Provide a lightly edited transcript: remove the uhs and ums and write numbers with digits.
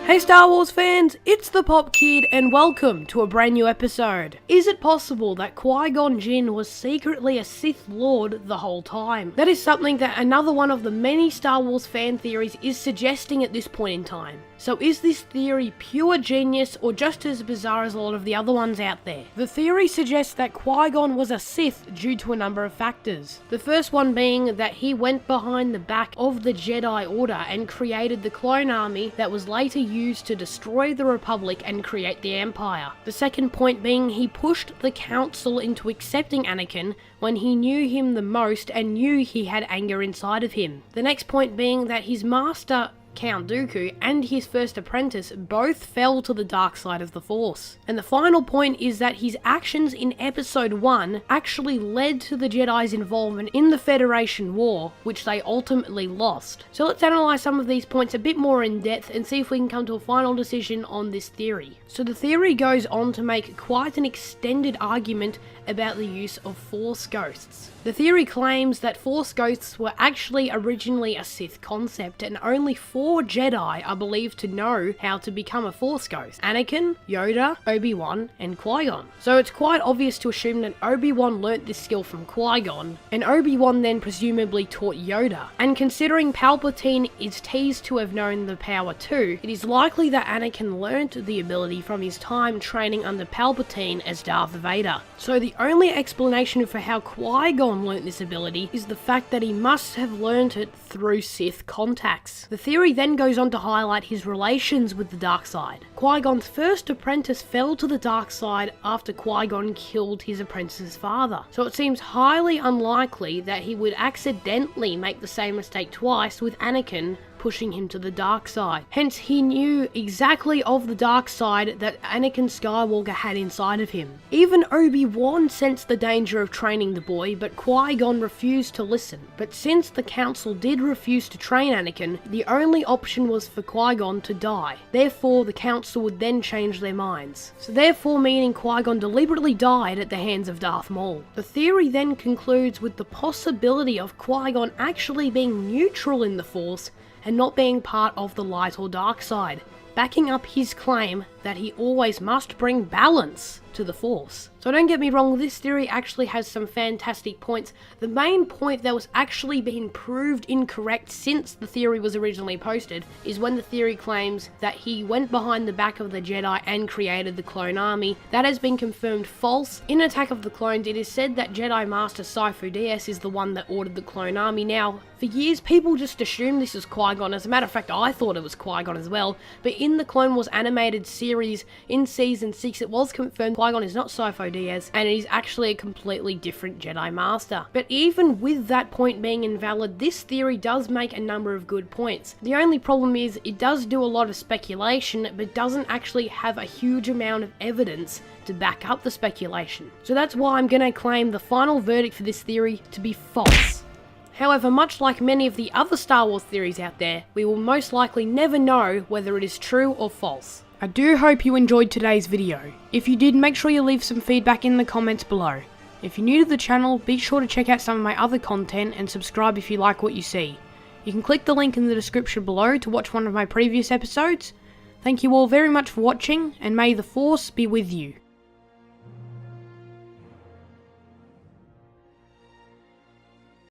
Hey Star Wars fans, it's the Pop Kid and welcome to a brand new episode. Is it possible that Qui-Gon Jiin was secretly a Sith Lord the whole time? That is something that another one of the many Star Wars fan theories is suggesting at this point in time. So is this theory pure genius or just as bizarre as a lot of the other ones out there? The theory suggests that Qui-Gon was a Sith due to a number of factors. The first one being that he went behind the back of the Jedi Order and created the clone army that was later used to destroy the Republic and create the Empire. The second point being he pushed the Council into accepting Anakin when he knew him the most and knew he had anger inside of him. The next point being that his master Count Dooku and his first apprentice both fell to the dark side of the Force. And the final point is that his actions in Episode 1 actually led to the Jedi's involvement in the Federation War, which they ultimately lost. So let's analyze some of these points a bit more in depth and see if we can come to a final decision on this theory. So the theory goes on to make quite an extended argument about the use of Force Ghosts. The theory claims that Force Ghosts were actually originally a Sith concept and only 4 Jedi are believed to know how to become a Force Ghost: Anakin, Yoda, Obi-Wan, and Qui-Gon. So it's quite obvious to assume that Obi-Wan learnt this skill from Qui-Gon, and Obi-Wan then presumably taught Yoda. And considering Palpatine is teased to have known the power too, it is likely that Anakin learnt the ability from his time training under Palpatine as Darth Vader. So the only explanation for how Qui-Gon learnt this ability is the fact that he must have learnt it through Sith contacts. The theory then goes on to highlight his relations with the dark side. Qui-Gon's first apprentice fell to the dark side after Qui-Gon killed his apprentice's father. So it seems highly unlikely that he would accidentally make the same mistake twice with Anakin pushing him to the dark side. Hence, he knew exactly of the dark side that Anakin Skywalker had inside of him. Even Obi-Wan sensed the danger of training the boy, but Qui-Gon refused to listen. But since the Council did refuse to train Anakin, the only option was for Qui-Gon to die. Therefore, the Council would then change their minds. So therefore meaning Qui-Gon deliberately died at the hands of Darth Maul. The theory then concludes with the possibility of Qui-Gon actually being neutral in the Force and not being part of the light or dark side, backing up his claim that he always must bring balance to the Force. So don't get me wrong, this theory actually has some fantastic points. The main point that was actually being proved incorrect since the theory was originally posted is when the theory claims that he went behind the back of the Jedi and created the clone army. That has been confirmed false. In Attack of the Clones, it is said that Jedi Master Sifo Dyas is the one that ordered the clone army. Now, for years, people just assumed this was Qui-Gon. As a matter of fact, I thought it was Qui-Gon as well. But in the Clone Wars animated series, in Season 6, it was confirmed Qui-Gon is not Sifo Dyas, and it is actually a completely different Jedi Master. But even with that point being invalid, this theory does make a number of good points. The only problem is it does do a lot of speculation, but doesn't actually have a huge amount of evidence to back up the speculation. So that's why I'm going to claim the final verdict for this theory to be false. However, much like many of the other Star Wars theories out there, we will most likely never know whether it is true or false. I do hope you enjoyed today's video. If you did, make sure you leave some feedback in the comments below. If you're new to the channel, be sure to check out some of my other content and subscribe if you like what you see. You can click the link in the description below to watch one of my previous episodes. Thank you all very much for watching, and may the Force be with you.